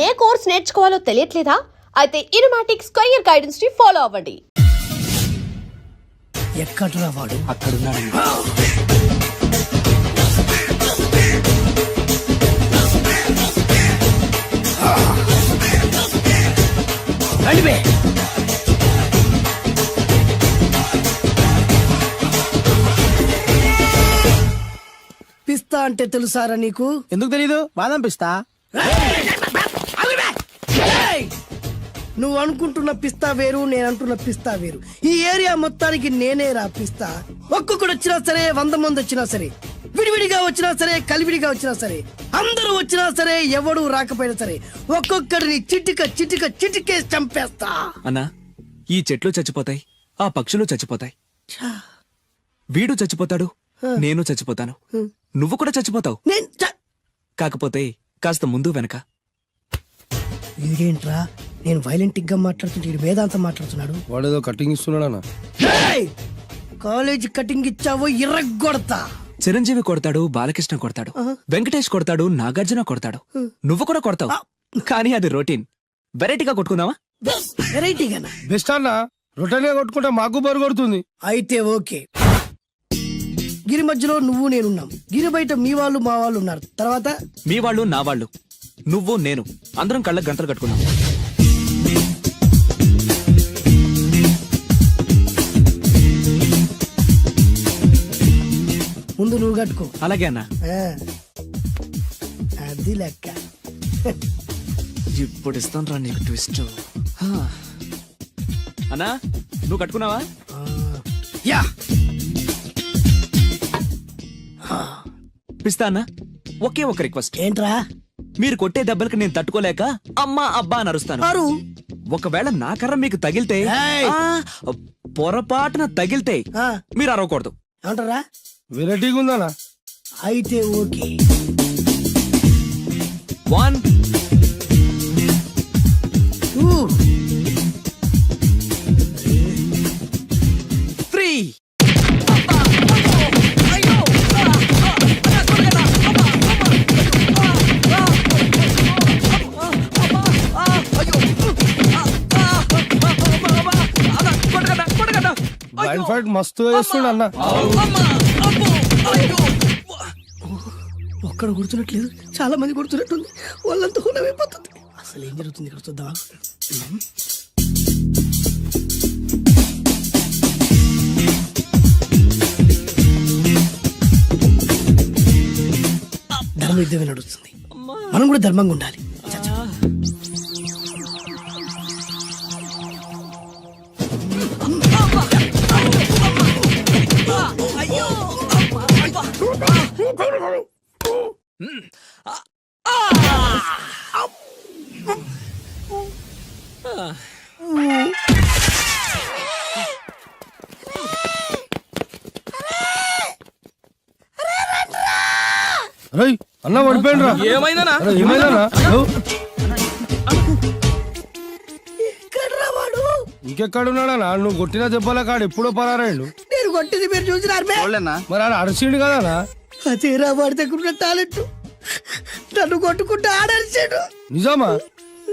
ఏ course నేర్చుకోవాలో తెలియట్లేదా? అయితే ఇనుమాటిక్ square guidance ని follow అవ్వండి. ఎక్కడరా వాడు? అక్కడున్నాడు. పిస్తా అంటే తెలుసారా నీకు? ఎందుకు తెలీదు? బాదం పిస్తా. నువ్వు అనుకుంటున్న పిస్తా వేరు, నేను అంటున్న పిస్తా వేరు. ఈ ఏరియా మొత్తానికి నేనే రా పిస్తా. ఒక్కొక్కడు వచ్చినా సరే, 100 మంది వచ్చినా సరే, విడివిడిగా వచ్చినా సరే, కలివిడిగా వచ్చినా సరే, అందరూ వచ్చినా సరే, ఎవడు రాకపోయినా సరే, ఒక్కొక్కడిని చిటికేసి చంపేస్తా. అన్నా, ఈ చెట్లు చచ్చిపోతాయి, ఆ పక్షులు చచ్చిపోతాయి, వీడు చచ్చిపోతాడు, నేను చచ్చిపోతాను, నువ్వు కూడా చచ్చిపోతావు. కాకపోతే కాస్త ముందు వెనక. వీడేంట్రా నేను వైలెంటిక్ గా మాట్లాడుతుంటే వేదాంతం మాట్లాడుతున్నాడు. వాడేదో కటింగ్ ఇస్తున్నాడా? కాలేజ్ కటింగ్ ఇచ్చావో ఇర్రగొడతా. చిరంజీవి కొడతాడు, బాలకృష్ణ కొడతాడు, వెంకటేష్ కొడతాడు, నాగార్జున కొడతాడు, నువ్వు కూడా కొడతావు. కానీ అది రొటీన్. వెరైటీగా కొట్టుకుందామా? వెరైటీగానా? బెస్ట్ అన్న, రొటనే కొట్టుకుంటే మాకు బరు కొడుతుంది. అయితే ఓకే. గిరి మధ్యలో నువ్వు నేనున్నాం, గిరి బయట మీ వాళ్ళు మా వాళ్ళు ఉన్నారు. తర్వాత మీ వాళ్ళు నా వాళ్ళు, నువ్వు నేను, అందరం కళ్ళకు గంటలు కట్టుకున్నాం. ముందు నువ్వు కట్టుకో. అలాగే అన్నా. అది లెక్క. ఇప్పుడు ఇస్తాను రా నీకు ట్విస్ట్. అన్నా, నువ్వు కట్టుకున్నావా? యా. పిస్తా అన్నా, ఒకే ఒక రిక్వెస్ట్. ఏంట్రా? మీరు కొట్టే దెబ్బలకి నేను తట్టుకోలేక అమ్మా అబ్బా అని అరుస్తాను. ఒకవేళ నా కర్ర మీకు తగిలితే, పొరపాటున తగిలితే మీరు అరవకూడదు. ఏమంటారా? వెరైటీగా ఉందనా? అయితే ఓకే. 1 2 3. బ్లైండ్ ఫైట్ మస్తు వేస్తుండ అన్న. ఒక్కడ గుర్తున్నట్లేదు, చాలా మంది గుర్తున్నట్టుంది. వాళ్ళంతా హులమైపోతుంది. అసలు ఏం జరుగుతుంది ఇక్కడ చూద్దామా? ధర్మ యుద్ధమే నడుస్తుంది, మనం కూడా ధర్మంగా ఉండాలి. అన్న పడిపోయినరా? ఏమైందనా? ఇంకెక్కడున్నాడా? నువ్వు కొట్టిన దెబ్బల కాడు ఎప్పుడో పరారాడు. నేను కొట్టింది మీరు చూసినారు. మరి ఆడ అరిసిండు కదా? అదేరా వాడి దగ్గర ఉన్న టాలెంట్. నన్ను కొట్టుకుంటూ ఆడరిచాడు. నిజమా?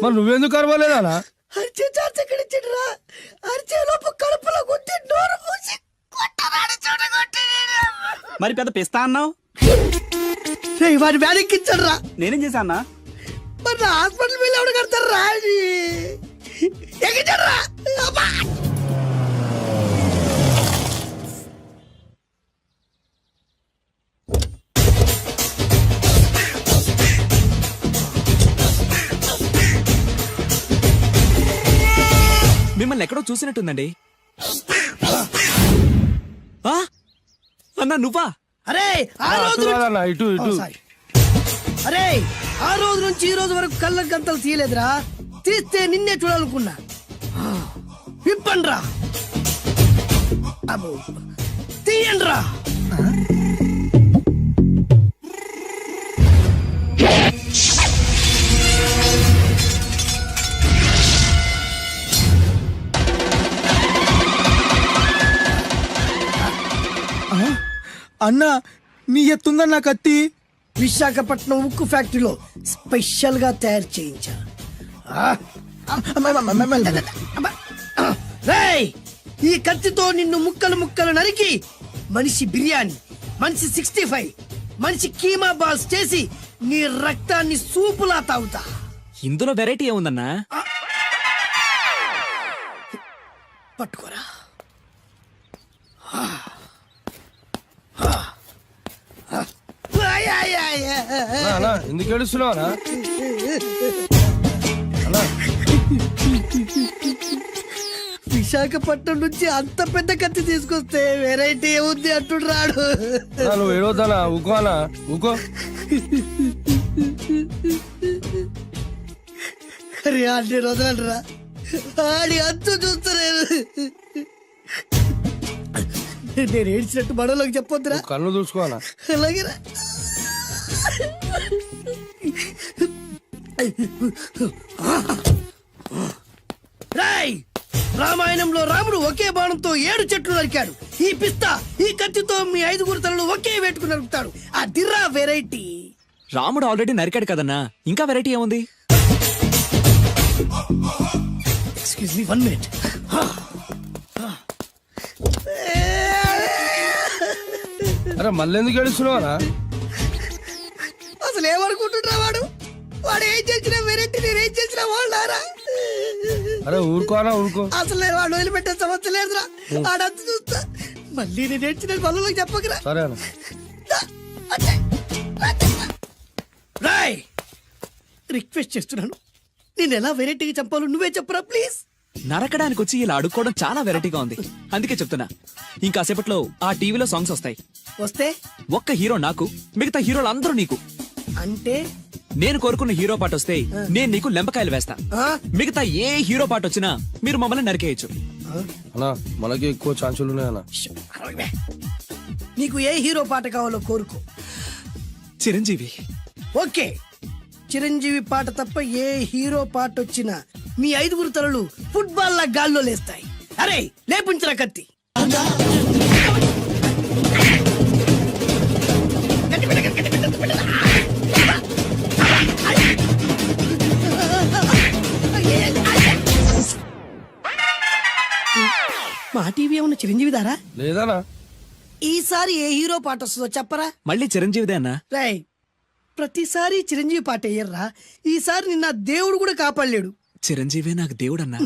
మరి నువ్వెందుకు అరవలేదానా? అరిచే ఛాన్స్ ఎక్కడిచ్చాడురా? అరిచే లోపు కడుపులో కొట్టి నోరు మూసి కొట్టరాడు. మరి పెద్ద పిస్తా అన్నావు, వాడి వ్యాధికిచ్చాడు రా. నేనేం చేశా అన్నా? మరి హాస్పిటల్ వెళ్ళి ఎవడు కడతారు రా? ఎక్కించాడు రా. మిమ్మల్ని ఎక్కడో చూసినట్టుందండి. అన్నా నువ్వా? అరే ఆ రోజు ఇటు ఇటు. అరే ఆ రోజు నుంచి ఈ రోజు వరకు కళ్ళ గంతలు తీయలేదురా. తీస్తే నిన్నే చూడాలనుకున్నా. విప్పండ్రా, తీయండ్రా. అన్నా, నీ ఎత్తుందన్నా కత్తి. విశాఖపట్నం ఉక్కు ఫ్యాక్టరీలో స్పెషల్ గా తయారు చేయించా. రేయ్, ఈ కత్తితో నిన్ను ముక్కలు ముక్కలు నరికి మనిషి బిర్యానీ, మనిషి 65, మనిషి కీమా బాల్స్ చేసి నీ రక్తాన్ని సూపులా తాగుతా. ఇందులో వెరైటీ ఏముందన్నా? పట్టుకోరా. అన్నా ఎందుకు ఏడుస్తున్నావు అన్నా? అన్నా విశాఖపట్నం నుంచి అంత పెద్ద కత్తి తీసుకొస్తే వెరైటీ ఏముంది అంటుడు రాడు. అన్నా, నువ్వు ఏడవద్దనా? ఊకో అన్నా, ఊకో. అరే అన్ని రోజులరా ఆడి అంతు చూస్తలేదు. నేను ఏడ్చినట్టు బడలోకి చెప్పొద్దురా. నువ్వు కళ్ళు చూసుకో అన్నా. అలాగేరా. రాయ్, రామాయణంలో రాముడు ఒకే బాణంతో 7 చెట్లు నరికాడు. ఈ పిస్తా ఈ కత్తితో మీ 5 తలలు ఒకే వేటుకు నరుకుతాడు. ఆ దిర్రా వెరైటీ. రాముడు ఆల్రెడీ నరికాడు కదన్నా, ఇంకా వెరైటీ ఏముంది? Excuse me 1 minute. అరే మళ్ళీ ఎందుకు ఏడుస్తున్నావు అన్నా? అసలు ఏమనుకుంటున్నా వాడు? వాడు ఏం చేసిన వెరైటీ, నేనేం చేసిన వాళ్ళారా? అరే ఊరుకో అన్నా, ఊరుకో. అసలు నేను వాడు వదిలిపెట్టే సమస్య లేదురా. ఆడంతా చూస్తా. మళ్ళీ నేను ఏడ్చిన పనులకు చెప్పకరా. సరే అన్న. రాయ్, రిక్వెస్ట్ చేస్తున్నాను, నేను ఎలా వెరైటీగా చంపాలో నువ్వే చెప్పరా ప్లీజ్. నరకడానికి వచ్చి ఇలా అడుక్కోవడం చాలా వెరైటీగా ఉంది, అందుకే చెప్తున్నా. ఇంకాసేపట్లో ఆ టీవీలో సాంగ్స్ వస్తాయి. వస్తే ఒక్క హీరో నాకు, మిగతా హీరోలు అందరూ నీకు. అంటే నేను కోరుకున్న హీరో పాట వస్తే నేను నీకు లెంపకాయలు వేస్తా. ఆ? మిగతా ఏ హీరో పాట వచ్చినా మీరు మమ్మల్ని నరికేయచ్చు. అన్నా మనకి ఎక్కువ ఛాన్సులు ఉన్నాయన్నా. నీకు ఏ హీరో పాట కావాలో కోరుకో. చిరంజీవి. ఓకే, చిరంజీవి పాట తప్ప ఏ హీరో పాట వచ్చినా మీ 5 తలలు ఫుట్బాల్ లా గాల్లో లేస్తాయి. అరే లేపుంచరా కత్తి. మా టీవీ ఏమన్నా చిరంజీవి దారా? లేదనా? ఈసారి ఏ హీరో పాట వస్తుందో చెప్పరా. మళ్ళీ చిరంజీవిదే అన్నా. రాయ్, ప్రతిసారి చిరంజీవి పాట వేయర్రా. ఈసారి నిన్న దేవుడు కూడా కాపాడలేడు. చిరంజీవే నాకు దేవుడన్నా.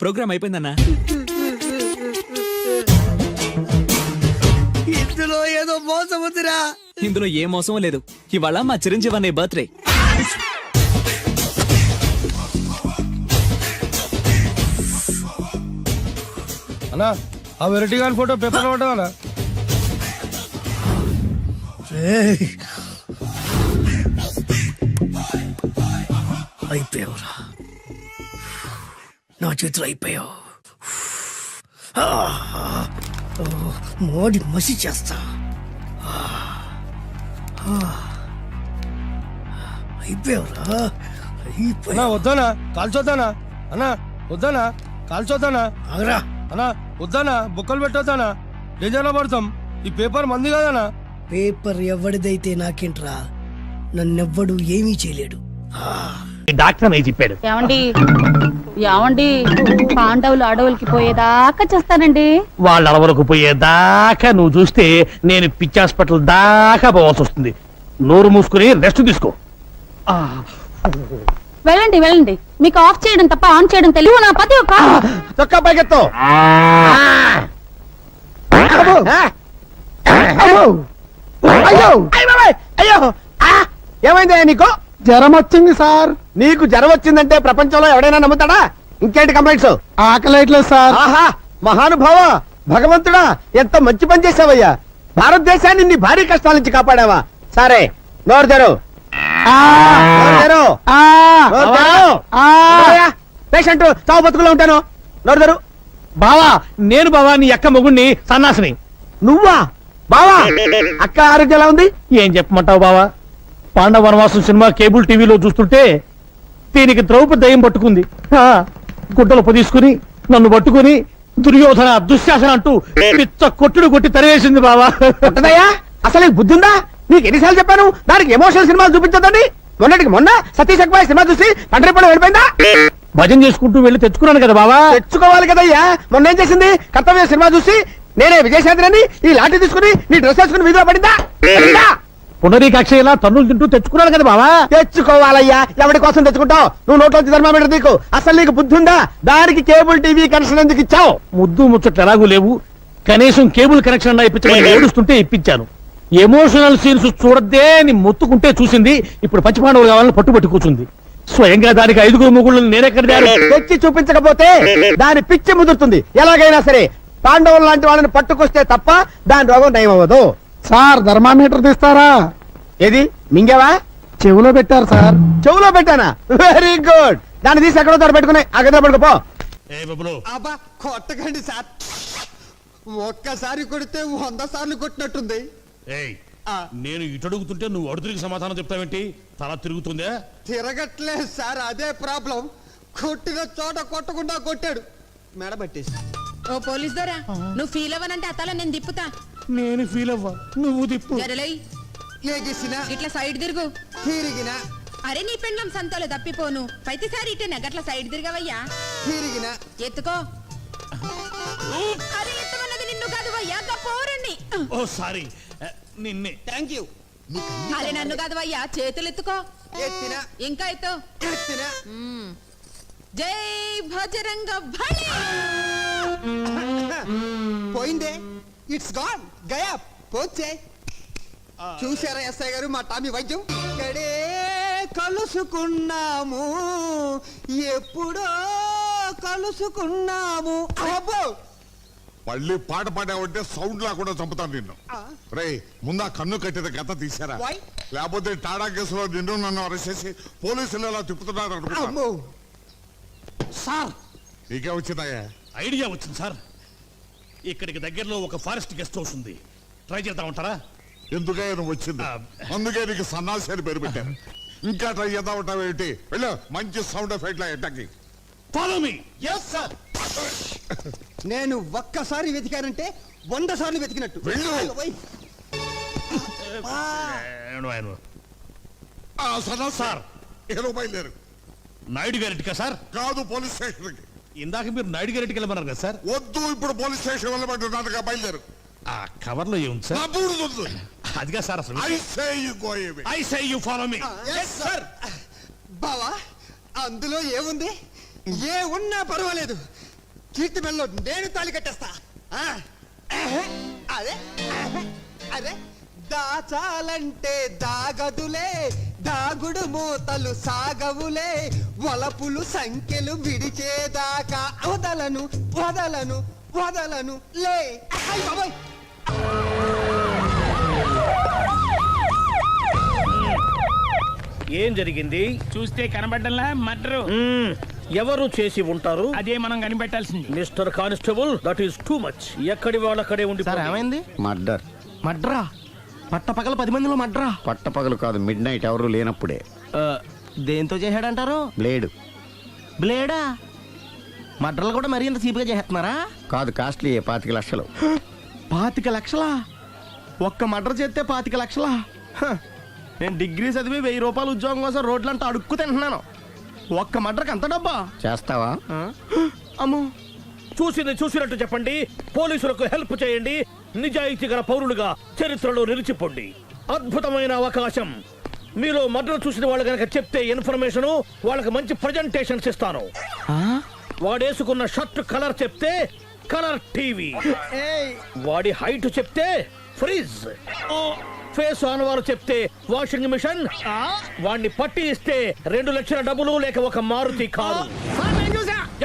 ప్రోగ్రామ్ అయిపోయిందన్నా. ఇందులో ఏదో మోసం ఉందిరా. ఇందులో ఏ మోసం లేదు. ఇవాళ మా చిరంజీవి అనే బర్త్డే. అన్నా ఆ వెరైటీ గారి ఫోటో పేపర్ పడ్డా? అయిపోయావురా, నా చేతులు అయిపోయావు. మోడి మసి చేస్తా. అయిపోయావురా, అన్నా వద్దానా? కాల్చొద్దానా? అన్నా వద్దానా? కాల్చొద్దానా? ఆగరా. అన్నా వద్దానా? బొక్కలు పెట్టొద్దానా? డేంజర్లో పడతాం. ఈ పేపర్ మంది కదనా? పేపర్ ఎవరిదైతే నాకేంట్రా, నన్నెవ్వడు ఏమీ చేయలేడు. డాక్టర్ అని చెప్పాడు. ఏమండి ఏమండి పాండవులు అడవులకి పోయేదాకా చేస్తానండి. వాళ్ళ అలవరకు పోయేదాకా నువ్వు చూస్తే నేను పిచ్చి హాస్పిటల్ దాకా పోవాల్సి వస్తుంది. నోరు మూసుకుని రెస్ట్ తీసుకో. వెళ్ళండి వెళ్ళండి, మీకు ఆఫ్ చేయడం తప్ప ఆన్ చేయడం తెలియదు. నా పతి ఒక చొక్కా పైకెత్తు. అయ్యో ఏమైందా నీకు? జ్వరం వచ్చింది సార్. నీకు జ్వరం వచ్చిందంటే ప్రపంచంలో ఎవడైనా నమ్ముతాడా? ఇంకేంటి కంప్లైంట్స్? ఆకలేట్లేదు సార్. ఆహా మహానుభావ, భగవంతుడా, ఎంత మంచి పని చేసావయ్యా. భారతదేశాన్ని నీ భారీ కష్టాల నుంచి కాపాడావా. సరే నోరు తెరు. నోరు తెరు. నోరు తెరు. పేషెంట్ చావు బతుకులో ఉంటాను. నోరుదరు. బావా నేను బావా నీ అక్క మొగుణ్ణి సన్నాసిని. నువ్వా బావా? అక్క ఆరోగ్యం ఎలా ఉంది? ఏం చెప్పమంటావు బావా? పాండవ వనవాసం సినిమా కేబుల్ టీవీలో చూస్తుంటే దీనికి ద్రౌపది దయ్యం పట్టుకుంది. గుడ్డలు పొదీసుకుని నన్ను పట్టుకుని దుర్యోధన దుశ్శాసన అంటూ పిచ్చ కొట్టుడు కొట్టి తరివేసింది బావా. అసలు నీకు బుద్ధి ఉందా? నీకు ఎన్నిసార్లు చెప్పాను దానికి ఎమోషనల్ సినిమాలు చూపించదండి. మొన్నటికి మొన్న సతీష్ అక్బాయ్ సినిమా చూసి తండ్రి పడ వెళ్ళిపోయిందా? భజన చేసుకుంటూ వెళ్ళి తెచ్చుకున్నాను కదా బావా. తెచ్చుకోవాలి కదయ్యా. మొన్న ఏం చేసింది? కర్తవ్య సినిమా చూసి నేనే విజయశాంతిని ఈ లాఠీ తీసుకుని నీ డ్రెస్ వేసుకుని వీధిలో పడిందా? పునరీకాక్ష ఇలా తన్నులు తింటూ తెచ్చుకున్నాను కదా బావా. తెచ్చుకోవాలయ్యా. ఎవరి కోసం తెచ్చుకుంటావు? నువ్వు నోట్లోంచి ధర్మామీటర్ నీకు అసలు నీకు బుద్ధి ఉందా? దానికి కేబుల్ టీవీ కనెక్షన్ ఎందుకు ఇచ్చావు? ముద్దు ముచ్చట్లు ఎలాగూ లేవు. కనీసం కేబుల్ కనెక్షన్ అన్నా ఇప్పించమని ఏడుస్తుంటే ఇప్పించాను. ఎమోషనల్ సీన్స్ చూడద్దే అని మొత్తుకుంటే చూసింది. ఇప్పుడు పంచపాండవులు కావాలని పట్టుబట్టి కూర్చుంది. స్వయంగా దానికి 5 మొగుళ్ళు నేనెక్కడ తెచ్చి చూపించకపోతే దాని పిచ్చి ముదురుతుంది. ఎలాగైనా సరే పాండవులు లాంటి వాళ్ళని పట్టుకొస్తే తప్ప దాని రోగం నయం అవ్వదు. సార్ ధర్మామీటర్ తీస్తారా? ఏది మింగావా? చెవులో పెట్టారు సార్. చెవులో పెట్టానా? Very good. దాన్ని తీసి ఎక్కడో తోట పెట్టుకుని ఆ గదిలో పడుకోపో. అబ్బా కొట్టకండి సార్. ఒక్కసారి కొడితే 100 సార్లు కొట్టినట్టుంది. నేను ఇటు అడుగుతుంటే నువ్వు అడుగురికి సమాధానం చెప్తావేంటి? తల తిరుగుతుందే? తిరగట్లేదు సార్, అదే ప్రాబ్లం. కొట్టిన చోట కొట్టకుండా కొట్టాడు. మెడ పట్టేసి. ఓ పోలీస్ దొరా, నువ్వు ఫీల్ అవ్వనంటే అతల నేను తిప్పుతా. నేను ఫీల్ అవ్వ, నువ్వు దిప్పు. జరలై ఏగిసిన ఇట్లా సైడ్ తిరుగు. తిరిగిన అరే నీ పెండ్లం సంతలో తప్పిపోను. ప్రతిసారి ఇటే గట్ల సైడ్ తిరగవయ్యా. తిరిగిన ఎత్తుకో. అరే ఎత్తమన్నది నిన్ను కాదు వయ్యా, పోరండి. ఓ సారీ, నిన్నే. Thank you. అరే నన్ను కాదు వయ్యా, చేతులు ఎత్తుకో. ఎత్తిన ఇంకా ఎత్తు. ఎత్తిన. జై భజరంగ బలి. పోయిందే. It's gone. గయా పోచే. చూసారా ఎస్ఐ గారు మా టామీ వైద్యం? ఇక్కడే కలుసుకున్నాము, ఎప్పుడో కలుసుకున్నాము. అబ్బో మళ్ళీ పాట పాడావంటే సౌండ్ లేకుండా చంపుతాను నిన్ను. రే ముందా కన్ను కట్టిన గత తీసారా? లేకపోతే టాడా కేసులో నిన్ను నన్ను అరెస్ట్ చేసి పోలీసులు ఎలా తిప్పుతున్నారు అనుకుంటా. సార్ నీకే వచ్చిందయ్యా? ఐడియా వచ్చింది సార్. ఇక్కడికి దగ్గరలో ఒక ఫారెస్ట్ గెస్ట్ హౌస్ ఉంది. ట్రై చేద్దామంటారా? ఎందుకయ్యా నువ్వు వచ్చింది? అందుకే నీకు సన్నాసి అని పేరు పెట్టాను. ఇంకా ట్రై చేద్దామంటావు ఏంటి? వెళ్ళు, మంచి సౌండ్ ఎఫెక్ట్ అటాకి. Follow me. yes sir. నేను ఒక్కసారి వెతికానంటే 100 సార్లు వెతికినట్టు. వెళ్ళు. సార్ ఏదో బయలుదేరు. నాయుడు గారింటికా సార్? కాదు, పోలీస్ స్టేషన్కి. ఇందాక మీరు నాయుడు గారింటికి వెళ్ళమన్నారు కదా సార్? వద్దు, ఇప్పుడు పోలీస్ స్టేషన్ వెళ్ళమంటున్నానుగా, బయలుదేరు. ఆ కవర్ లో ఏముంది సార్? నా బూడిదొద్దు. అదిగా సార్ అసలు. I say you go away. I say you follow me. yes sir. బావా అందులో ఏముంది? ఏ ఉన్నా పర్వాలేదు. కీర్తి మెల్లో నేను తాళి కట్టేస్తా. అదే అదే దాచాలంటే దాగదులే, దాగుడు మూతలు సాగవులే, వలపులు సంఖ్యలు విడిచేదాకా వదలను వదలను వదలను లే. అయ్ బాబోయ్. ఏం జరిగింది? చూస్తే కనబడ్డంలా మర్డరు. ఎవరు చేసి ఉంటారు? అదే మనం కనిపెట్టాల్సింది. Mister constable, that is too much. ఎక్కడి వాళ్ళక్కడే ఉండి. ఏమైంది? మర్డర్. మడ్రా పట్టపగల 10 మందిలో మడ్రా. పట్టపగలు కాదు, మిడ్ నైట్ ఎవరు లేనప్పుడే. దేంతో చేశాడంటారు? బ్లేడ్. బ్లేడా? మడ్రలు కూడా మరీ ఇంత చీప్గా చేస్తున్నారా? కాదు, కాస్ట్లీ 25 లక్షలు. 25 లక్షలా? ఒక్క మడ్ర చేస్తే 25 లక్షలా? నేను డిగ్రీ చదివి 1000 రూపాయలు ఉద్యోగం కోసం రోడ్లంతా అడుక్కు తింటున్నాను. ఒక్క మడ్రకి అంత డబ్బా? చేస్తావా? అమ్మో. చూసినట్టు చెప్పండి. పోలీసులకు హెల్ప్ చేయండి. నిజాయితీ గల పౌరులుగా చరిత్రలో నిలిచిపోండి. అద్భుతమైన అవకాశం. మీలో మర్డర్ చూసిన వాళ్ళు కనుక చెప్తే ఇన్ఫర్మేషన్, వాళ్ళకి మంచి ప్రజెంటేషన్స్ ఇస్తాను. వాడేసుకున్న షర్ట్ కలర్ చెప్తే కలర్ టీవీ, వాడి హైట్ చెప్తే ఫ్రిజ్, ఫేస్ ఆన్ వారు చెప్తే వాషింగ్ మిషన్, వాడిని పట్టి ఇస్తే 2 లక్షల డబ్బులు లేక ఒక మారుతి కారు.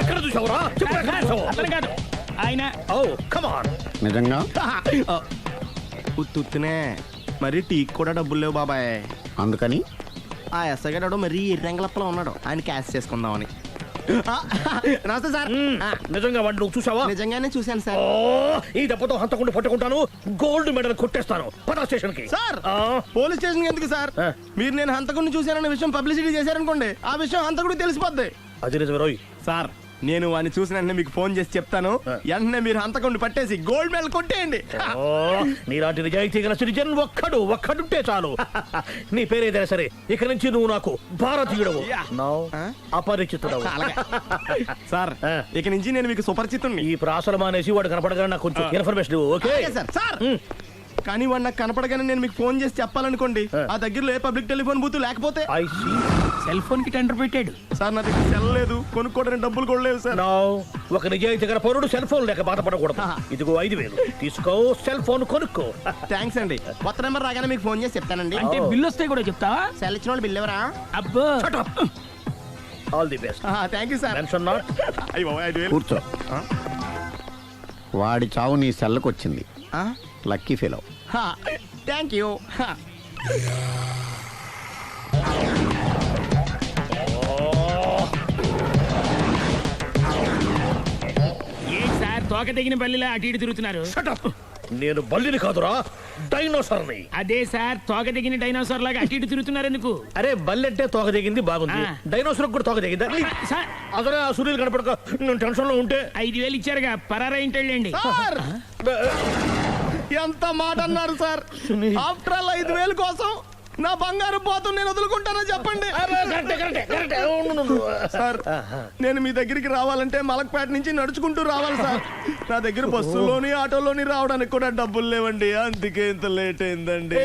ఎక్కడ చూసావురా? కాదు ఆయన. Oh come on. నిజంగా ఉత్తునే మరి టీకి కూడా డబ్బులు లేవు బాబాయ్. అందుకని ఆ ఎస్ఐ గారు మరీ ఎర్రంగలప్పలో ఉన్నాడు. ఆయన క్యాష్ చేసుకుందామని. నమస్తే సార్ నిజంగా వాడిని నువ్వు చూసావా? నిజంగానే చూశాను సార్. ఈ దెబ్బతో హంతకుండా పట్టుకుంటాను, గోల్డ్ మెడల్ కొట్టేస్తాను. పద స్టేషన్ కి. సార్ పోలీస్ స్టేషన్ ఎందుకు సార్? మీరు నేను హంతకుడిని చూశానన్న విషయం పబ్లిసిటీ చేశారనుకోండి, ఆ విషయం హంతకుడికి తెలిసిపోద్ది. అది నిజమే రోయ్. సార్ నేను వాడిని చూసిన వెంటనే మీకు ఫోన్ చేసి చెప్తాను, వెంటనే మీరు హంతకుడిని పట్టేసి గోల్డ్ మెడల్ కొట్టేయండి. నీలాంటి నిజాయితీ గల సిటిజన్ ఒక్కడుంటే చాలు. నీ పేరేదైనా సరే, ఇక నుంచి నువ్వు నాకు భారతీయుడవు, అపరిచితుడవు. సార్ ఇక నుంచి నేను మీకు సుపరిచితుణ్ణి. ఈ ప్రాసలు మానేసి వాడు కనపడగానే నాకు కొంచెం ఇన్ఫర్మేషన్ ఇవ్వు, ఓకే? సార్ సార్ కానీ వాడు నాకు కనపడగానే నేను మీకు ఫోన్ చేసి చెప్పాలనుకోండి, ఆ దగ్గరలో ఏ పబ్లిక్ టెలిఫోన్ బూత్ లేకపోతే సెల్ ఫోన్ కి టెండర్ పెట్టాడు. సార్ నా దగ్గర సెల్ లేదు, కొనుక్కోవడానికి డబ్బులు కూడా లేవు సార్. ఒక నిజాయితీ గల పౌరుడు సెల్ ఫోన్ లేక బాధపడకూడదు. ఇదిగో 5,000 తీసుకో, సెల్ ఫోన్ కొనుక్కో. థ్యాంక్స్ అండి. కొత్త నెంబర్ రాగానే మీకు ఫోన్ చేసి చెప్తానండి. అంటే బిల్ వస్తే కూడా చెప్తావా? సెల్ ఇచ్చిన వాళ్ళు బిల్ ఎవరా? అబ్బో all the best. Thank you sir. Mention not. కూర్చో. వాడి చావు నీ సెల్లకు వచ్చింది. Lucky fellow. Thank you. A sir తోక తెగిన బల్లిలా అటు ఇటు తిరుగుతున్నారు? నేను బల్లిని కాదురా, డైనోసార్ని. అదే సార్ తోక తెగిన డైనోసార్ లాగా అటు ఇటు తిరుగుతున్నారు ఎందుకు? అరే బల్లి అంటే తోక దిగింది బాగుంది, డైనోసార్ కూడా తోక దిగిందా? సార్ అదరే ఆ సూర్యులు కనపడక నేను టెన్షన్ లో ఉంటే 5,000 ఇచ్చారుగా, పరారా ఇంటండి. సార్ ఎంత మాట అన్నారు సార్? ఆఫ్టర్ ఆల్ 5,000 కోసం నా బంగారు పోతు నేను వదులుకుంటానో చెప్పండి. సార్ నేను మీ దగ్గరికి రావాలంటే మలక్పేట నుంచి నడుచుకుంటూ రావాలి సార్. నా దగ్గర బస్సులోని ఆటోలోని రావడానికి కూడా డబ్బులు లేవండి, అందుకే ఇంత లేట్ అయిందండి.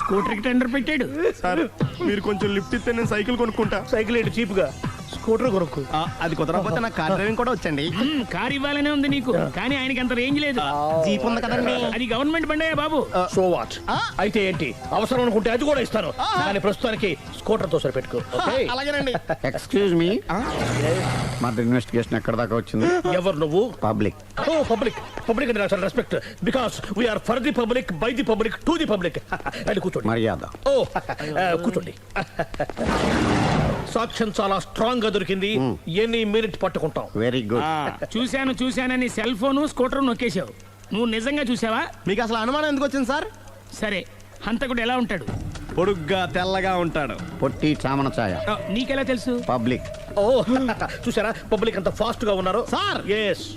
స్కూటర్ కి టెండర్ పెట్టాడు. సార్ మీరు కొంచెం లిఫ్ట్ ఇస్తే నేను సైకిల్ కొనుక్కుంటా. సైకిల్ ఏంటి చీప్ గా, స్కూటర్ కొనుక్కు. అది కుదరకపోతే నాకు కార్ డ్రైవింగ్ కూడా వచ్చండి. కార్ ఇవ్వాలనే ఉంది నీకు, కానీ ఆయనకి అంత రేంజ్ లేదు. జీప్ ఉంది కదండి. అది గవర్నమెంట్ బండే బాబు. So what? అయితే ఏంటి, అవసరం అనుకుంటే అది కూడా ఇస్తాను, కానీ ప్రస్తుతానికి స్కూటర్ తో సరిపెట్టుకో. అలాగేనండి. ఎక్స్క్యూజ్ మీ, మర్డర్ ఇన్వెస్టిగేషన్ ఎక్కడ దాకా వచ్చింది? ఎవరు నువ్వు? పబ్లిక్. ఓ పబ్లిక్. పబ్లిక్ అంటే చాలా respect, because we are for the public, by the public, to the public. అది కూర్చోండి. మర్యాద. ఓ కూర్చోండి. సాక్ష్యం చాలా స్ట్రాంగ్ గా దొరికింది, ఎన్ని మినిట్ పట్టుకుంటాం. Very good. చూశానని సెల్ ఫోను స్కూటర్ నొక్కేశావు. నువ్వు నిజంగా చూసావా? మీకు అసలు అనుమానం ఎందుకు వచ్చింది సార్? సరే, హంతకుడు ఎలా ఉంటాడు? పొడుగ్గా తెల్లగా ఉంటాడు. పొట్టి చామన ఛాయ. నీకెలా తెలుసు? పబ్లిక్. ఓ చూసారా పబ్లిక్ అంత ఫాస్ట్ గా ఉన్నారు. సార్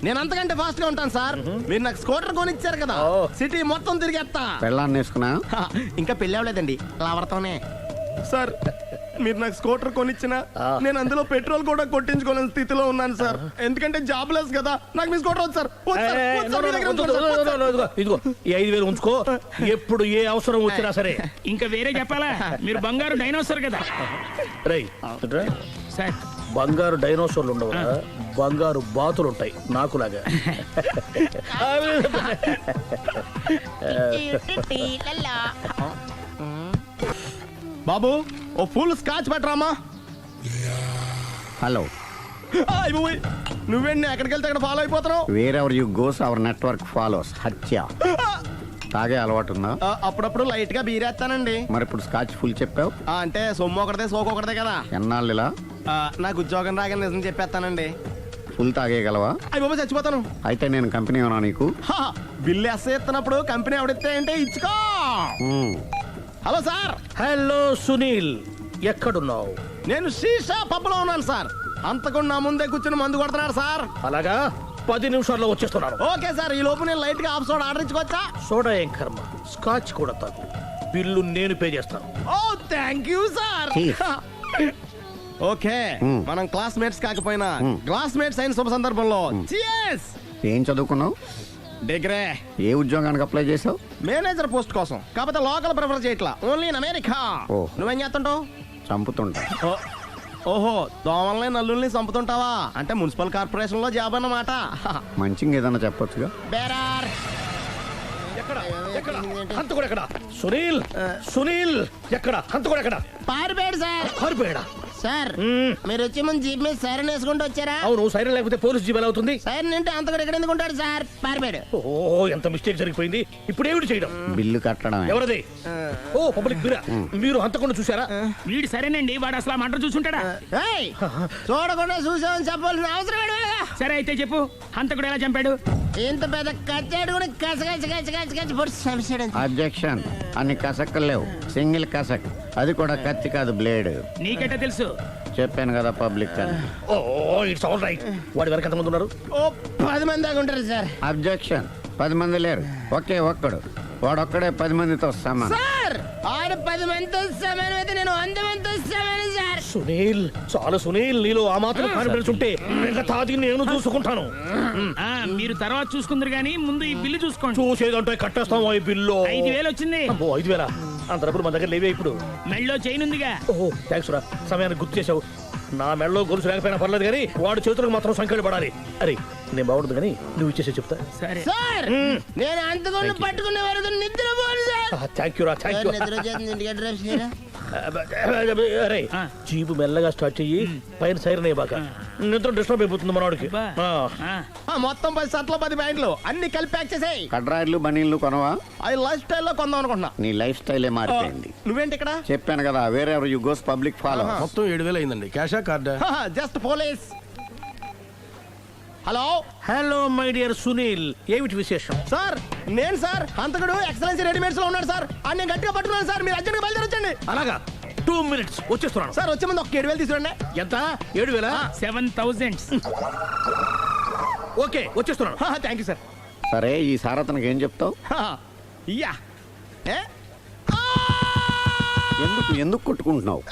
నేను అంతకంటే ఫాస్ట్ గా ఉంటాను సార్. మీరు నాకు స్కూటర్ కొనిచ్చారు కదా, సిటీ మొత్తం తిరిగేస్తా. పెళ్ళాన్ని వేసుకున్నా? ఇంకా పెళ్ళి అవ్వలేదండి, లావర్తోనే. సార్ మీరు నాకు స్కూటర్ కొనిచ్చిన నేను అందులో పెట్రోల్ కూడా కొట్టించుకోలేని స్థితిలో ఉన్నాను సార్. ఎందుకంటే జాబ్ లెస్ కదా, నాకు మీ స్కూటర్ వద్దు సార్. ఇదిగో ఈ 5,000 ఉంచుకో, ఎప్పుడు ఏ అవసరం వచ్చినా సరే. ఇంకా వేరే చెప్పాలా? మీరు బంగారు డైనోసార్ కదా. రై సార్ బంగారు డైనోసార్లు ఉండవు, బంగారు బాతులు ఉంటాయి నాకులాగా. బాబు ఓ ఫుల్ స్కాచ్ పెట్టరామా. హలో. నువ్వేండి ఎక్కడికి వెళ్తే అక్కడ ఫాలో అయిపోతున్నావు? Wherever you goes our network follows. హత్య. తాగే అలవాటు ఉందా? అప్పుడప్పుడు లైట్ గా బీరేస్తానండి. మరి ఇప్పుడు స్కాచ్ ఫుల్ చెప్పావు అంటే సొమ్ము ఒకటిదే సోకు ఒకటిదే కదా. ఎన్నాళ్ళు ఇలా? నాకు ఉద్యోగం రాగానే నిజం చెప్పేస్తానండి. ఫుల్ తాగేయగలవా? అయ్యి బాబు చచ్చిపోతాను. అయితే నేను కంపెనీ ఉన్నా నీకు? బిల్లు ఎస్ ఎత్తినప్పుడు కంపెనీ ఎవడిస్తే అంటే ఇచ్చుకో. Hello sir. హలో సునీల్, ఎక్కడున్నావు? నేను శీషా పబ్లో ఉన్నాను సార్. అంతకుండా నా ముందే కూర్చుని మందు కొడుతున్నాడు సార్. అలాగా, 10 నిమిషాల్లో వచ్చేస్తున్నాను. Okay sir. ఈ లోపు నేను లైట్ గా హాఫ్ సోడా ఆర్డర్ ఇచ్చుకోవచ్చా? సోడా ఏం కర్మ, స్కాచ్ కూడా తాగు, బిల్లు నేను పే చేస్తాను. ఓ థ్యాంక్ యూ సార్. ఓకే మనం క్లాస్మేట్స్ కాకపోయినా క్లాస్మేట్స్ అయిన శుభ సందర్భంలో cheers. ఏం చదువుకున్నావు? డిగ్రీ. ఏ ఉద్యోగానికి అప్లై చేసావు? మేనేజర్ పోస్ట్ కోసం, కాకపోతే లోకల్ ప్రిఫర్ చేయట్లా, ఓన్లీ ఇన్ అమెరికా. నువ్వేం చేస్తుంటావు? చంపుతుంటా. ఓహో, దోమల్ని నల్లుల్ని చంపుతుంటావా? అంటే మున్సిపల్ కార్పొరేషన్ లో జాబ్ అన్నమాట. మంచిగా ఏదన్నా చెప్పొచ్చుగా. బేరార్. సునీల్, సునీల్ ఎక్కడ? హంతకుడు ఎక్కడ? పారిపోయాడు సార్. పారిపోయాడా? సార్ మీరు వచ్చే ముందు జీప్ మీద సైరన్ వేసుకుంటూ వచ్చారా? అవును, సైరన్ లేకపోతే పోలీస్ జీవన్ అవుతుంది. సైరన్ అంటే అంతగా ఎక్కడ ఎందుకు ఉంటాడు సార్? పారిపోయాడు. ఓ ఎంత మిస్టేక్ జరిగిపోయింది. ఇప్పుడు ఏమిటి చేయడం? బిల్లు కట్టడం. ఎవరది? ఓ పబ్లిక్ మీరా? మీరు హంతకుండా చూసారా? వీడు సరేనండి, వాడు అసలు ఆ మంట చూసుంటాడా? ఏయ్, చూడకుండా చూసామని చెప్పాల్సిన అవసరం లేదు. సరే అయితే చెప్పు, హంతకుడు ఎలా చంపాడు? ఇంత పెద్ద కచ్చాడు కూడా కచ్చ పొడి సమస్యడు. అబ్జెక్షన్. అన్ని కసక్కులు లేవు, సింగిల్ కసక్, అది కూడా కత్తి కాదు బ్లేడ్. నీకెట్టా తెలుసు? చెప్పాను కదా పబ్లిక్ అని. Oh it's all right. వాడి వరకు ఎంతమంది ఉన్నారు? ఓ 10 మంది దాకా ఉంటారు సార్. అబ్జెక్షన్. 10 మంది లేరు, ఒకే ఒక్కడు. వాడొక్కడే 10 మందితో సమానం. సార్ ఆడు 10 మందితో సమానం అయితే నేను 100 మందితో సమానం సార్. సునీల్, చాలా సునీల్, నీలో ఆ మాత్రం కాన్ఫిడెన్స్ ఉంటే మిగతాది నేను చూసుకుంటాను. మీరు తర్వాత చూసుకుందరు గానీ ముందు ఈ బిల్లు చూసుకోండి. చూసేదంటే కట్టేస్తాం ఈ బిల్లు. 5,000 వచ్చింది. 5,000? అంత డబ్బులు మన దగ్గర లేవే ఇప్పుడు. మెళ్ళో చైన్ ఉందిగా. ఓహో థ్యాంక్స్ రా, సమయానికి గుర్తు చేసావు. నా మెడలో గొలుసు లేకపోయినా పర్లేదు కానీ వాడు చేతులకు మాత్రం సంఖ్యలు పడాలి. అరే నేను బాగుంటుంది కానీ నువ్వు ఇచ్చేసే చెప్తా. సరే సార్ నేను అంతకుండా పట్టుకునే వరకు నిద్రపోను సార్. థ్యాంక్ యూ రా, థ్యాంక్ యూ. నిద్ర వచ్చేస్తుంది, ఇంటికి డ్రైవ్ చేయరా? అరే జీపు మెల్లగా స్టార్ట్ చెయ్యి, పైన సైరన్ అయ్యాక నిద్ర డిస్టర్బ్ అయిపోతుంది మనవాడికి. మొత్తం 10 షర్ట్లు 10 ప్యాంట్లు అన్ని కలిపి ప్యాక్ చేసేయ్. కడ్రాయిలు బనీళ్లు కొనవా? అవి లైఫ్ స్టైల్ లో కొందాం అనుకుంటున్నా. నీ లైఫ్ స్టైలే మారిపోయింది. నువ్వేంటి ఇక్కడ? చెప్పాను కదా, వేరే ఎవరు యు గోస్ పబ్లిక్ ఫాలో. మొత్తం 7,000 అయిందండి. క్యాషా కార్డా? Just police. Hello hello my dear Sunil, ఏమిటి విశేషం? సార్ నేను సార్ హంతకుడు ఎక్సలెన్సీ రెడీమేడ్స్ లో ఉన్నాడు సార్. అని నేను గట్టిగా పట్టుకున్నాను సార్. మీరు అర్జెంట్గా బయలుదేరొచ్చండి. అలాగా, 2 minutes వచ్చేస్తున్నాను. సార్ వచ్చే ముందు ఒక 7,000 తీసుకురండి. ఎంత? 7,000? 7,000. ఓకే వచ్చేస్తున్నాను. Thank you sir. సరే ఈ సారతనకి ఏం చెప్తావు? ఇయ్యా ఎందుకు కొట్టుకుంటున్నావు?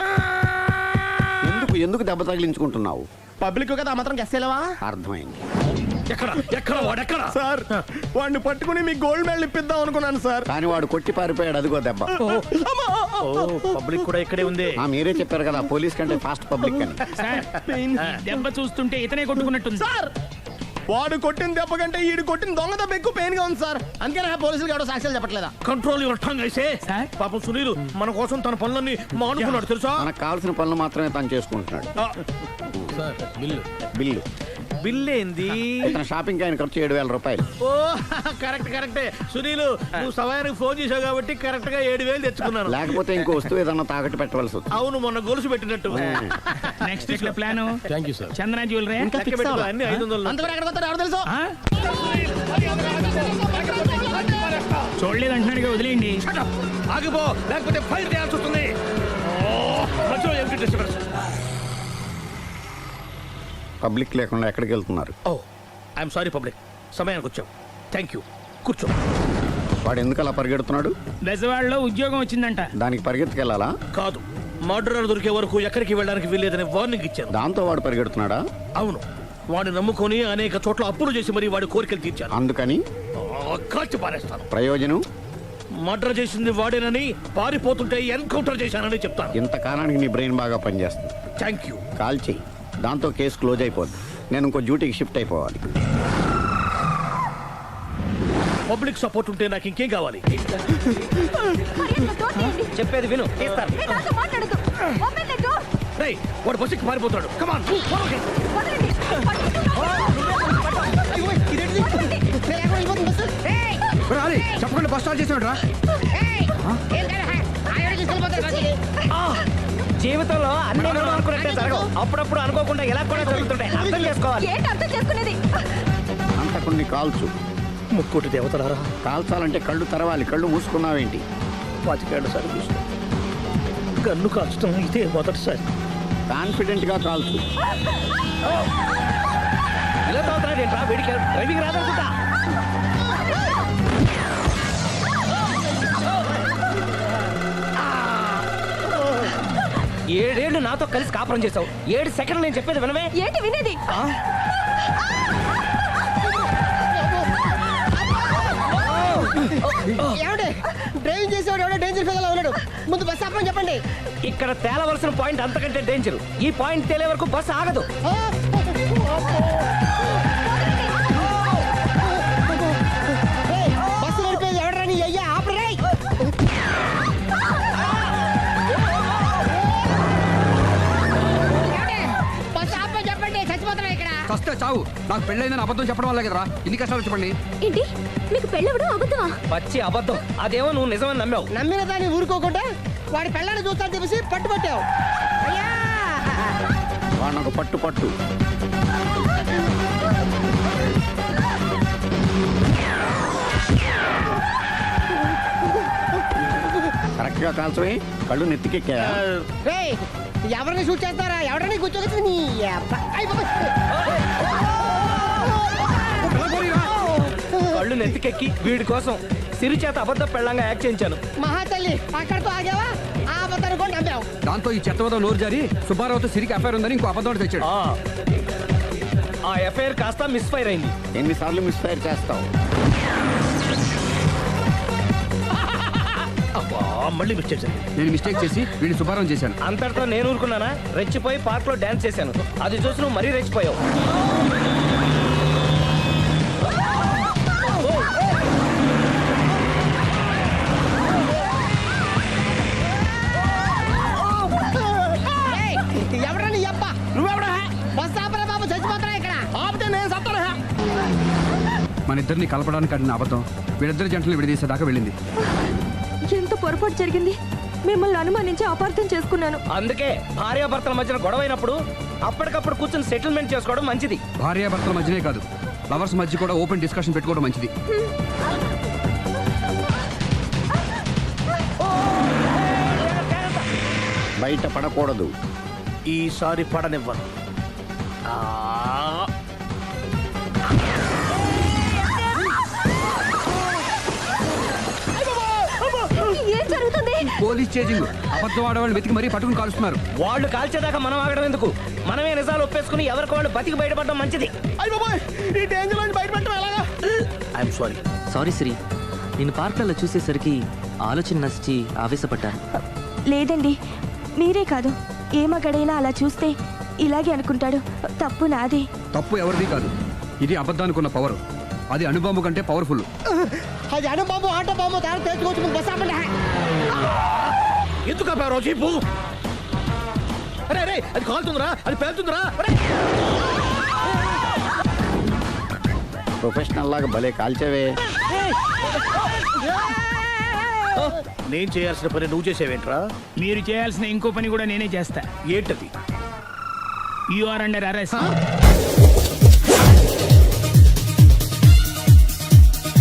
ఎందుకు దెబ్బ తగిలించుకుంటున్నావు? పబ్లిక్ కదా మాత్రం గెస్సేలేవా? అర్థమైంది. ఎక్కడ వాడెక్కడ? సార్ వాడిని పట్టుకుని మీ గోల్డ్ మెడల్ ఇప్పిద్దాం అనుకున్నాను సార్. కానీ వాడు కొట్టి పారిపోయాడు. అదిగో దెబ్బ. పబ్లిక్ కూడా ఇక్కడే ఉంది. మీరే చెప్పారు కదా పోలీస్ కంటే ఫాస్ట్ పబ్లిక్ అని. సార్ దెబ్బ చూస్తుంటే ఇతనే కొట్టుకున్నట్టుంది సార్ వాడు కొట్టిన దెబ్బ కంటే ఈడు కొట్టిన దొంగ దెబ్బ ఎక్కువ పెయిన్ గా ఉంది సార్. అందుకే పోలీసులు ఎవడో సాక్ష్యాలు చెప్పట్లేదా? కంట్రోల్ యువర్ టంగ్ అయితే. పాపం సునీల్ మన కోసం తన పనులన్నీ మానుకున్నాడు తెలుసా? మనకు కావాల్సిన పనులు మాత్రమే తను చేసుకుంటున్నాడు. బిల్లు బిల్ ఏంది? ఇతను షాపింగ్ ఆయన ఖర్చు 7,000 రూపాయలు. ఓ కరెక్టే సునీల్, నువ్వు సమయానికి ఫోన్ చేసావు కాబట్టి కరెక్ట్ గా 7,000 తెచ్చుకున్నాను. లేకపోతే ఇంకో వస్తువు ఏదన్నా తాకట్టు పెట్టవలసి వస్తుంది. అవును, మొన్న గొలుసు పెట్టినట్టు. Next week plan thank you sir. Chandana jewellery అన్ని 500. అంతవరకు ఎక్కడ కొత్తాడు ఎవరు తెలుసు? చూడలేదు అంటున్నాడు, వదిలేయండి. ఆగిపో, లేకపోతే ఫైర్ చేయాల్సి వస్తుంది. మధ్యలో ఏమిటి డిస్టర్బెన్స్? పబ్లిక్ లేకుండా ఎక్కడికి వెళ్తున్నారు? ఓ ఐఎమ్ సారీ పబ్లిక్, సమయానికి వచ్చావు. థ్యాంక్ యూ, కూర్చో. వాడు ఎందుకు అలా పరిగెడుతున్నాడు? బెజవాడలో ఉద్యోగం వచ్చిందంట. దానికి పరిగెత్తుకెళ్ళాలా? కాదు, మర్డర్ దొరికే వరకు ఎక్కడికి వెళ్ళడానికి వీల్లేదని వార్నింగ్ ఇచ్చాను. దాంతో వాడు పరిగెడుతున్నాడా? అవును, వాడిని నమ్ముకొని అనేక చోట్ల అప్పులు చేసి మరి వాడి కోరికలు తీర్చాను. అందుకని కాల్చి పారేస్తాను. ప్రయోజనం? మర్డర్ చేసింది వాడేనని, పారిపోతుంటే ఎన్కౌంటర్ చేశానని చెప్తాను. ఇంతకాలానికి నీ బ్రెయిన్ బాగా పనిచేస్తుంది. Thank you. కాల్ చెయ్యి, దాంతో కేసు క్లోజ్ అయిపోద్ది. నేను ఇంకో డ్యూటీకి షిఫ్ట్ అయిపోవాలి. పబ్లిక్ సపోర్ట్ ఉంటే నాకు ఇంకేం కావాలి? చెప్పేది విను. రేయ్, వాడు బస్సుకి పారిపోతాడు. కమాన్ చెప్పకుండా బస్ స్టార్ట్ చేసాడు రా. జీవితంలో అన్ని అనుకున్నట్టే జరగవు. అప్పుడప్పుడు అనుకోకుండా ఎలా కూడా జరుగుతుంటాయి. అర్థం చేసుకోవాలి. అంతకుని కాల్చు. ముక్కోటి దేవతలారా, కాల్చాలంటే కళ్ళు తెరవాలి. కళ్ళు మూసుకున్నావేంటి? 25 సార్లు చూసిన గన్ను కాల్చడం ఇదే మొదటిసారి. కాన్ఫిడెంట్ గా కాల్చు. ఇలా తాగుతున్నాడేంట్రా? వీడికి డ్రైవింగ్ రాదనుకుంటా. ఏడేళ్ళు నాతో కలిసి కాపురం చేసావు. 7 సెకండ్లు నేను చెప్పేది వినవే. ఏంటి వినేది? డ్రైవింగ్ చేసేవాడు ఎవడో డేంజర్ ఫీల్ ఉన్నాడు. ముందు బస్ ఆపమని చెప్పండి. ఇక్కడ తేలవలసిన పాయింట్ అంతకంటే డేంజర్. ఈ పాయింట్ తేలే వరకు బస్సు ఆగదు. బస్సు నడిపేది ఎవడరా నీ అయ్యా? ఆపరే. నాకు పెళ్ళైందని అబద్ధం చెప్పడం వల్ల కదరా ఇన్ని కష్టాలు చెప్పండి. ఏంటి మీకు పెళ్ళవడం అబద్ధమా? పచ్చి అబద్ధం. అదేమో నువ్వు నిజమని నమ్మావు. నమ్మిన దాన్ని ఊరుకోకుండా వాడి పెళ్ళాన్ని చూస్తాను తెలిసి పట్టుబట్టావు. నాకు పట్టు పట్టు. కరెక్ట్ గా కాల్చవి, కళ్ళు నెత్తికెక్కా. ఎవరిని షూట్ చేస్తారా? ఎవరిని కూర్చోవచ్చు నీ కళ్ళు నెత్తికెక్కి వీడి కోసం సిరి చేత అబద్ధ పెళ్ళంగా యాక్ట్ చేయించాను. మహాతల్లి అక్కడితో ఆగావా? ఆ అబద్ధాన్ని కూడా నమ్మావు. దాంతో ఈ చెత్తవదో నోరు జారి సుబ్బారావుతో సిరికి అఫైర్ ఉందని ఇంకో అబద్ధం తెచ్చాడు. ఆ ఎఫ్ఐఆర్ కాస్త మిస్ ఫైర్ అయింది. ఎన్నిసార్లు మిస్ ఫైర్ చేస్తావు? మళ్ళీ మిస్టేక్ చేశాను. నేను మిస్టేక్ చేసి వీడిని సుబ్బారావు చేశాను. అంతటితో నేను ఊరుకున్నానా? రెచ్చిపోయి పార్క్ లో డాన్స్ చేశాను. అది చూసి నువ్వు మరీ రెచ్చిపోయావు. ఎవరని అప్ప నువ్వెవడా? బస్ ఆపరా బాబు, చచ్చిపోతారా ఇక్కడ? ఆపితే నేను సత్తాను. మన ఇద్దరిని కలపడానికి అడిగిన అబద్ధం వీళ్ళిద్దరి జంటలు విడదీసేదాకా వెళ్ళింది. ఎంత పొరపాటు జరిగింది. మిమ్మల్ని అనుమానించి అపార్థం చేసుకున్నాను. అందుకే భార్యాభర్తల మధ్యన గొడవ అయినప్పుడు అప్పటికప్పుడు కూర్చొని సెటిల్మెంట్ చేసుకోవడం మంచిది. భార్యాభర్తల మధ్యనే కాదు, లవర్స్ మధ్య కూడా ఓపెన్ డిస్కషన్ పెట్టుకోవడం మంచిది. బయట పడకూడదు. ఈసారి పడనివ్వను. ఏం జరుగుతుంది? Police chasing. అబద్ధం ఆడవాళ్ళు వెతికి మరీ పట్టుకుని కాలుస్తున్నారు. వాళ్ళు కాల్చేదాకా మనం ఆగడం ఎందుకు? మనమే నిజాలు ఒప్పేసుకుని ఎవరికి వాళ్ళు బతికి బయటపడడం మంచిది. ఈ డేంజర్ నుంచి బయటపడటం ఎలాగా? I'm sorry. సారీ శ్రీ, నేను పార్కులలో చూసేసరికి ఆలోచన నచ్చి ఆవేశపడ్డాను. లేదండి, మీరే కాదు, ఏ మగాడైనా అలా చూస్తే ఇలాగే అనుకుంటాడు. తప్పు నాదే. తప్పు ఎవరిది కాదు. ఇది అబద్ధానికి ఉన్న పవర్. అది అణుబాంబు కంటే పవర్ఫుల్. అది అణుబాంబు ఆటో బాంబు తయారు తెచ్చుకోవచ్చు. బస్ ఆపండి. ఎందుకు ఆపారో చెప్పు. అరే అరే, అది కాలుతుందిరా, అది పేలుతుందిరా. ప్రొఫెషనల్ లాగా భలే కాల్చేవే. నేను చేయాల్సిన పని నువ్వు చేసేవేంట్రా? మీరు చేయాల్సిన ఇంకో పని కూడా నేనే చేస్తా. ఏంటది? You are under arrest.